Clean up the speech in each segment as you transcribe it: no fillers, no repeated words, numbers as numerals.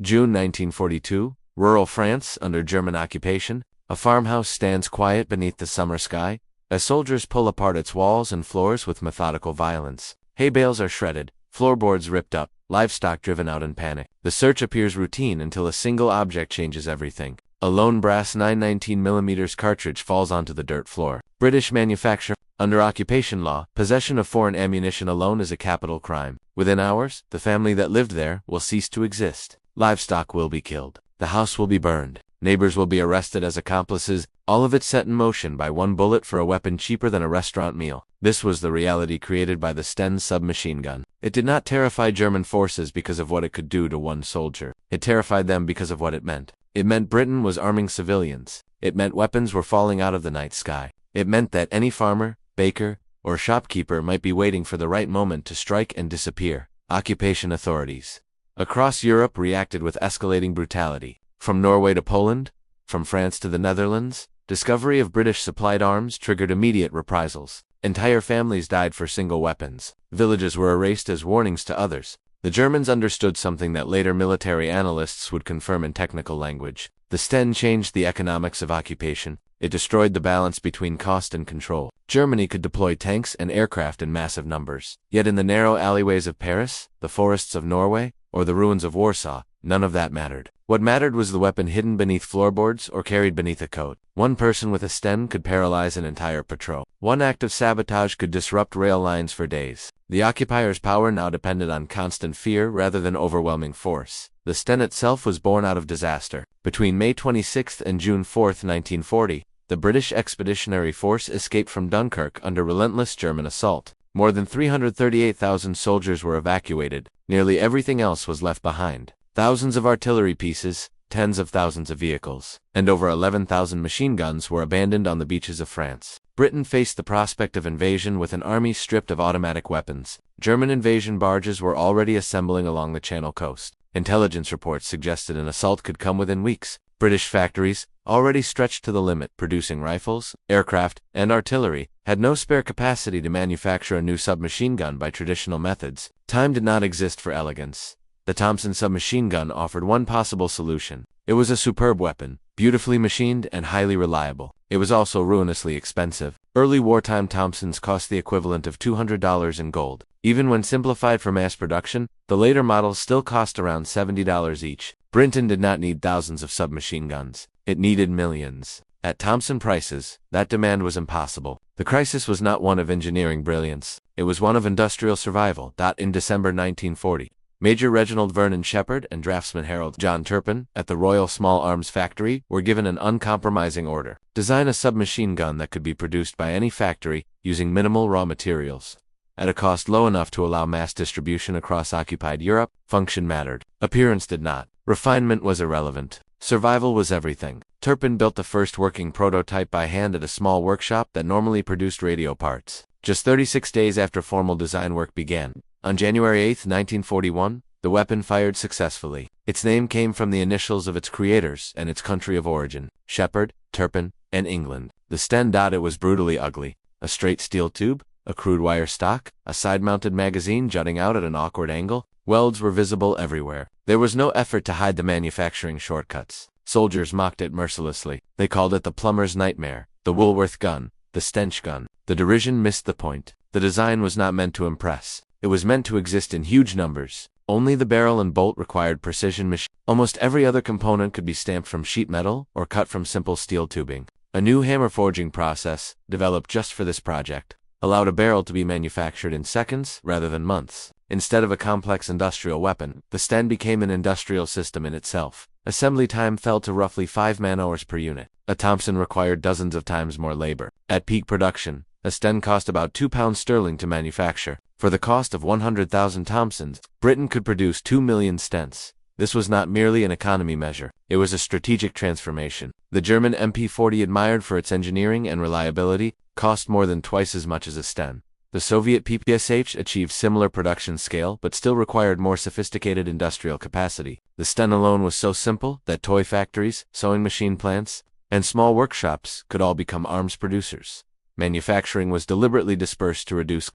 June 1942, rural France under German occupation. A farmhouse stands quiet beneath the summer sky, as soldiers pull apart its walls and floors with methodical violence. Hay bales are shredded, floorboards ripped up, livestock driven out in panic. The search appears routine until a single object changes everything. A lone brass 9.19mm cartridge falls onto the dirt floor. British manufacture. Under occupation law, possession of foreign ammunition alone is a capital crime. Within hours, the family that lived there will cease to exist. Livestock will be killed. The house will be burned. Neighbors will be arrested as accomplices, all of it set in motion by one bullet for a weapon cheaper than a restaurant meal. This was the reality created by the Sten submachine gun. It did not terrify German forces because of what it could do to one soldier. It terrified them because of what it meant. It meant Britain was arming civilians. It meant weapons were falling out of the night sky. It meant that any farmer, baker, or shopkeeper might be waiting for the right moment to strike and disappear. Occupation authorities across Europe reacted with escalating brutality. From Norway to Poland, from France to the Netherlands, discovery of British-supplied arms triggered immediate reprisals. Entire families died for single weapons. Villages were erased as warnings to others. The Germans understood something that later military analysts would confirm in technical language. The Sten changed the economics of occupation. It destroyed the balance between cost and control. Germany could deploy tanks and aircraft in massive numbers. Yet in the narrow alleyways of Paris, the forests of Norway, or the ruins of Warsaw, none of that mattered. What mattered was the weapon hidden beneath floorboards or carried beneath a coat. One person with a Sten could paralyze an entire patrol. One act of sabotage could disrupt rail lines for days. The occupiers' power now depended on constant fear rather than overwhelming force. The Sten itself was born out of disaster. Between May 26 and June 4, 1940, the British Expeditionary Force escaped from Dunkirk under relentless German assault. More than 338,000 soldiers were evacuated. Nearly everything else was left behind. Thousands of artillery pieces, tens of thousands of vehicles, and over 11,000 machine guns were abandoned on the beaches of France. Britain faced the prospect of invasion with an army stripped of automatic weapons. German invasion barges were already assembling along the Channel coast. Intelligence reports suggested an assault could come within weeks. British factories, already stretched to the limit, producing rifles, aircraft, and artillery, had no spare capacity to manufacture a new submachine gun by traditional methods. Time did not exist for elegance. The Thompson submachine gun offered one possible solution. It was a superb weapon, beautifully machined and highly reliable. It was also ruinously expensive. Early wartime Thompsons cost the equivalent of $200 in gold. Even when simplified for mass production, the later models still cost around $70 each. Britain did not need thousands of submachine guns. It needed millions. At Thompson prices, that demand was impossible. The crisis was not one of engineering brilliance. It was one of industrial survival. In December 1940, Major Reginald Vernon Shepherd and draftsman Harold John Turpin, at the Royal Small Arms Factory, were given an uncompromising order. Design a submachine gun that could be produced by any factory using minimal raw materials. At a cost low enough to allow mass distribution across occupied Europe, function mattered. Appearance did not. Refinement was irrelevant. Survival was everything. Turpin built the first working prototype by hand at a small workshop that normally produced radio parts. Just 36 days after formal design work began, on January 8, 1941, the weapon fired successfully. Its name came from the initials of its creators and its country of origin, Shepherd, Turpin, and England. The Sten. It was brutally ugly. A straight steel tube, a crude wire stock, a side-mounted magazine jutting out at an awkward angle. Welds were visible everywhere. There was no effort to hide the manufacturing shortcuts. Soldiers mocked it mercilessly. They called it the plumber's nightmare, the Woolworth gun, the stench gun. The derision missed the point. The design was not meant to impress. It was meant to exist in huge numbers. Only the barrel and bolt required precision machining. Almost every other component could be stamped from sheet metal or cut from simple steel tubing. A new hammer forging process, developed just for this project, allowed a barrel to be manufactured in seconds rather than months. Instead of a complex industrial weapon, the Sten became an industrial system in itself. Assembly time fell to roughly 5 man-hours per unit. A Thompson required dozens of times more labor. At peak production, a Sten cost about £2 to manufacture. For the cost of 100,000 Thompsons, Britain could produce 2 million Stens. This was not merely an economy measure. It was a strategic transformation. The German MP-40, admired for its engineering and reliability, cost more than twice as much as a Sten. The Soviet PPSH achieved similar production scale but still required more sophisticated industrial capacity. The Sten alone was so simple that toy factories, sewing machine plants, and small workshops could all become arms producers. manufacturing was deliberately dispersed to reduce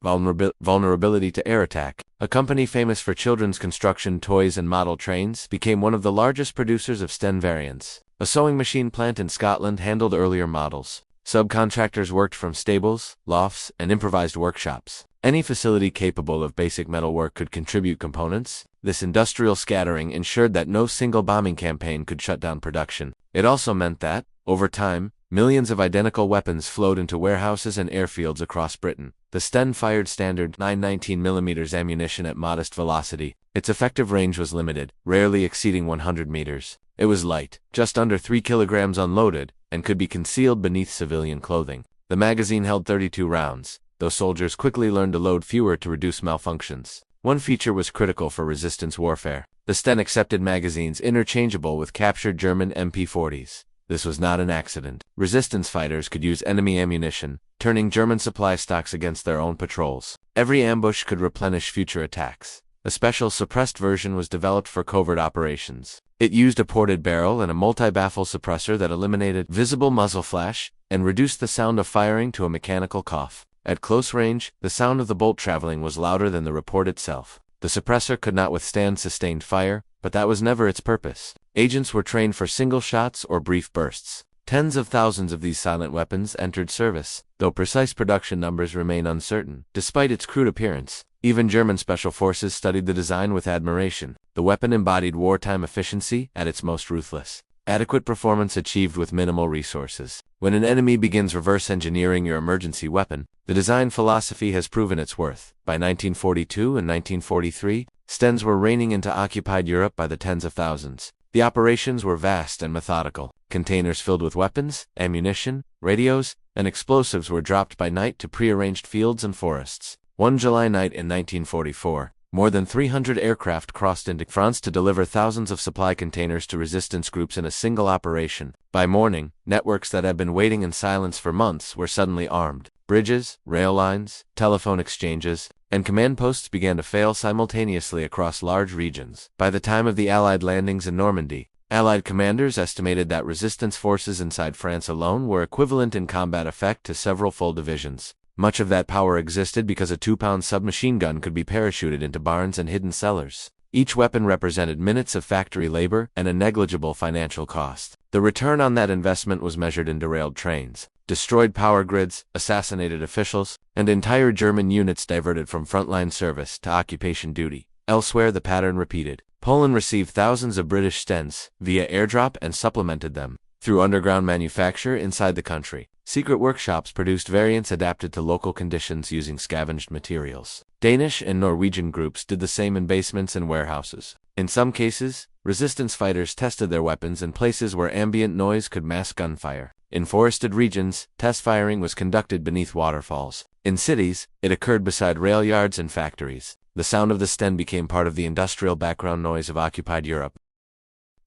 vulnerability to air attack. A company famous for children's construction toys and model trains became one of the largest producers of Sten variants. A sewing machine plant in Scotland handled earlier models. Subcontractors worked from stables, lofts, and improvised workshops. Any facility capable of basic metalwork could contribute components. This industrial scattering ensured that no single bombing campaign could shut down production. It also meant that, over time, millions of identical weapons flowed into warehouses and airfields across Britain. The Sten fired standard 919mm ammunition at modest velocity. Its effective range was limited, rarely exceeding 100 meters. It was light, just under 3 kilograms unloaded, and could be concealed beneath civilian clothing. The magazine held 32 rounds, though soldiers quickly learned to load fewer to reduce malfunctions. One feature was critical for resistance warfare. The Sten accepted magazines interchangeable with captured German MP-40s. This was not an accident. Resistance fighters could use enemy ammunition, turning German supply stocks against their own patrols. Every ambush could replenish future attacks. A special suppressed version was developed for covert operations. It used a ported barrel and a multi-baffle suppressor that eliminated visible muzzle flash and reduced the sound of firing to a mechanical cough. At close range, the sound of the bolt traveling was louder than the report itself. The suppressor could not withstand sustained fire, but that was never its purpose. Agents were trained for single shots or brief bursts. Tens of thousands of these silent weapons entered service, though precise production numbers remain uncertain. Despite its crude appearance, even German special forces studied the design with admiration. The weapon embodied wartime efficiency at its most ruthless. Adequate performance achieved with minimal resources. When an enemy begins reverse engineering your emergency weapon, the design philosophy has proven its worth. By 1942 and 1943, Stens were raining into occupied Europe by the tens of thousands. The operations were vast and methodical. Containers filled with weapons, ammunition, radios, and explosives were dropped by night to prearranged fields and forests. One July night in 1944, more than 300 aircraft crossed into France to deliver thousands of supply containers to resistance groups in a single operation. By morning, networks that had been waiting in silence for months were suddenly armed. Bridges, rail lines, telephone exchanges, and command posts began to fail simultaneously across large regions. By the time of the Allied landings in Normandy, Allied commanders estimated that resistance forces inside France alone were equivalent in combat effect to several full divisions. Much of that power existed because a 2-pound submachine gun could be parachuted into barns and hidden cellars. Each weapon represented minutes of factory labor and a negligible financial cost. The return on that investment was measured in derailed trains, destroyed power grids, assassinated officials, and entire German units diverted from frontline service to occupation duty. Elsewhere, the pattern repeated. Poland received thousands of British Stens via airdrop and supplemented them through underground manufacture inside the country. Secret workshops produced variants adapted to local conditions using scavenged materials. Danish and Norwegian groups did the same in basements and warehouses. In some cases, resistance fighters tested their weapons in places where ambient noise could mask gunfire. In forested regions, test firing was conducted beneath waterfalls. In cities, it occurred beside rail yards and factories. The sound of the Sten became part of the industrial background noise of occupied Europe.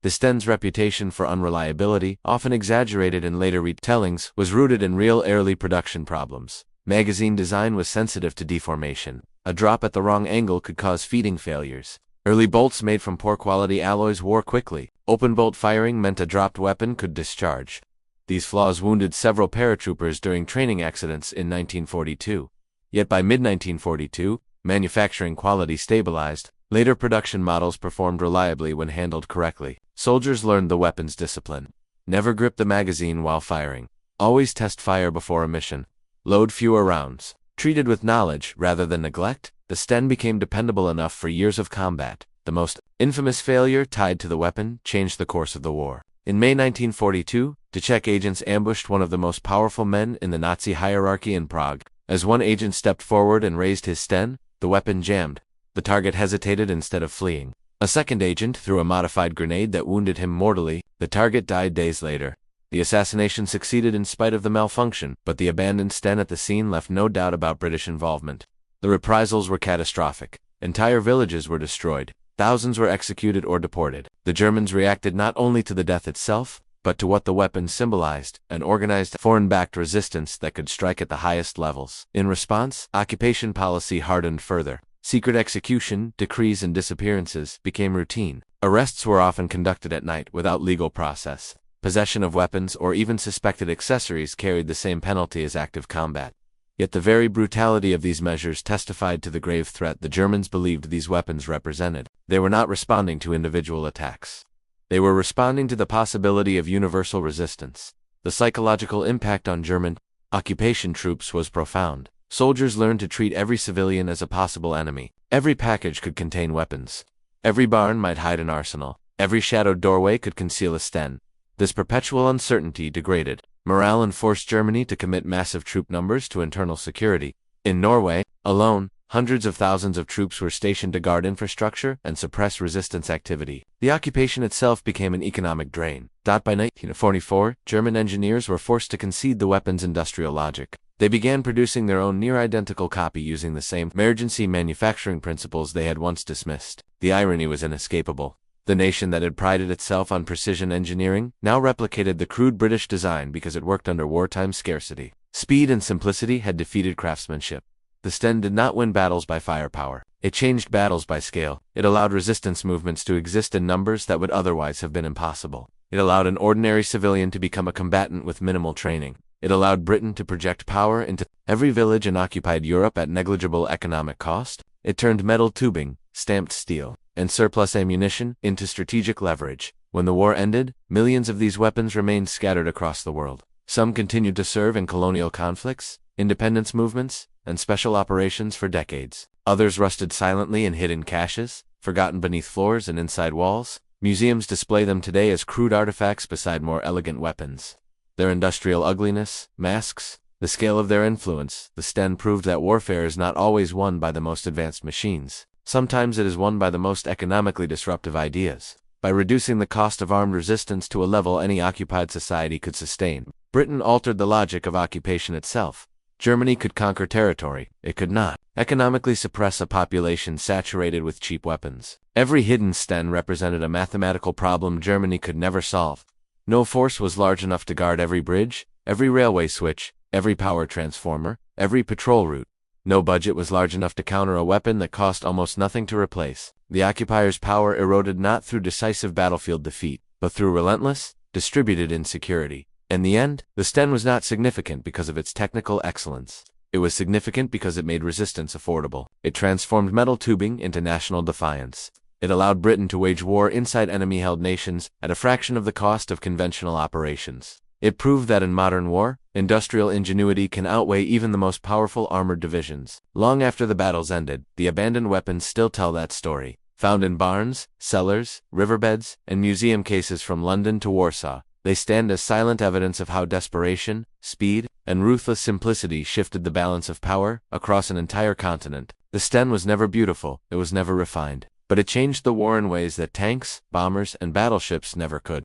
The Sten's reputation for unreliability, often exaggerated in later retellings, was rooted in real early production problems. Magazine design was sensitive to deformation. A drop at the wrong angle could cause feeding failures. Early bolts made from poor quality alloys wore quickly. Open bolt firing meant a dropped weapon could discharge. These flaws wounded several paratroopers during training accidents in 1942. Yet by mid-1942, manufacturing quality stabilized. Later production models performed reliably when handled correctly. Soldiers learned the weapon's discipline. Never grip the magazine while firing. Always test fire before a mission. Load fewer rounds. Treated with knowledge rather than neglect, the Sten became dependable enough for years of combat. The most infamous failure tied to the weapon changed the course of the war. In May 1942, Czech agents ambushed one of the most powerful men in the Nazi hierarchy in Prague. As one agent stepped forward and raised his Sten, the weapon jammed. The target hesitated instead of fleeing. A second agent threw a modified grenade that wounded him mortally. The target died days later. The assassination succeeded in spite of the malfunction, but the abandoned Sten at the scene left no doubt about British involvement. The reprisals were catastrophic. Entire villages were destroyed. Thousands were executed or deported. The Germans reacted not only to the death itself, but to what the weapon symbolized, an organized, foreign-backed resistance that could strike at the highest levels. In response, occupation policy hardened further. Secret execution, decrees, and disappearances became routine. Arrests were often conducted at night without legal process. Possession of weapons or even suspected accessories carried the same penalty as active combat. Yet the very brutality of these measures testified to the grave threat the Germans believed these weapons represented. They were not responding to individual attacks. They were responding to the possibility of universal resistance. The psychological impact on German occupation troops was profound. Soldiers learned to treat every civilian as a possible enemy. Every package could contain weapons. Every barn might hide an arsenal. Every shadowed doorway could conceal a Sten. This perpetual uncertainty degraded morale and forced Germany to commit massive troop numbers to internal security. In Norway, alone, hundreds of thousands of troops were stationed to guard infrastructure and suppress resistance activity. The occupation itself became an economic drain. By 1944, German engineers were forced to concede the weapons' industrial logic. They began producing their own near-identical copy using the same emergency manufacturing principles they had once dismissed. The irony was inescapable. The nation that had prided itself on precision engineering now replicated the crude British design because it worked under wartime scarcity. Speed and simplicity had defeated craftsmanship. The Sten did not win battles by firepower. It changed battles by scale. It allowed resistance movements to exist in numbers that would otherwise have been impossible. It allowed an ordinary civilian to become a combatant with minimal training. It allowed Britain to project power into every village in occupied Europe at negligible economic cost. It turned metal tubing, stamped steel, and surplus ammunition into strategic leverage. When the war ended, millions of these weapons remained scattered across the world. Some continued to serve in colonial conflicts, independence movements, and special operations for decades. Others rusted silently in hidden caches, forgotten beneath floors and inside walls. Museums display them today as crude artifacts beside more elegant weapons. Their industrial ugliness, masks, the scale of their influence. The Sten proved that warfare is not always won by the most advanced machines. Sometimes it is won by the most economically disruptive ideas. By reducing the cost of armed resistance to a level any occupied society could sustain, Britain altered the logic of occupation itself. Germany could conquer territory. It could not economically suppress a population saturated with cheap weapons. Every hidden Sten represented a mathematical problem Germany could never solve. No force was large enough to guard every bridge, every railway switch, every power transformer, every patrol route. No budget was large enough to counter a weapon that cost almost nothing to replace. The occupiers' power eroded not through decisive battlefield defeat, but through relentless, distributed insecurity. In the end, the Sten was not significant because of its technical excellence. It was significant because it made resistance affordable. It transformed metal tubing into national defiance. It allowed Britain to wage war inside enemy-held nations at a fraction of the cost of conventional operations. It proved that in modern war, industrial ingenuity can outweigh even the most powerful armored divisions. Long after the battles ended, the abandoned weapons still tell that story. Found in barns, cellars, riverbeds, and museum cases from London to Warsaw, they stand as silent evidence of how desperation, speed, and ruthless simplicity shifted the balance of power across an entire continent. The Sten was never beautiful, it was never refined, but it changed the war in ways that tanks, bombers, and battleships never could.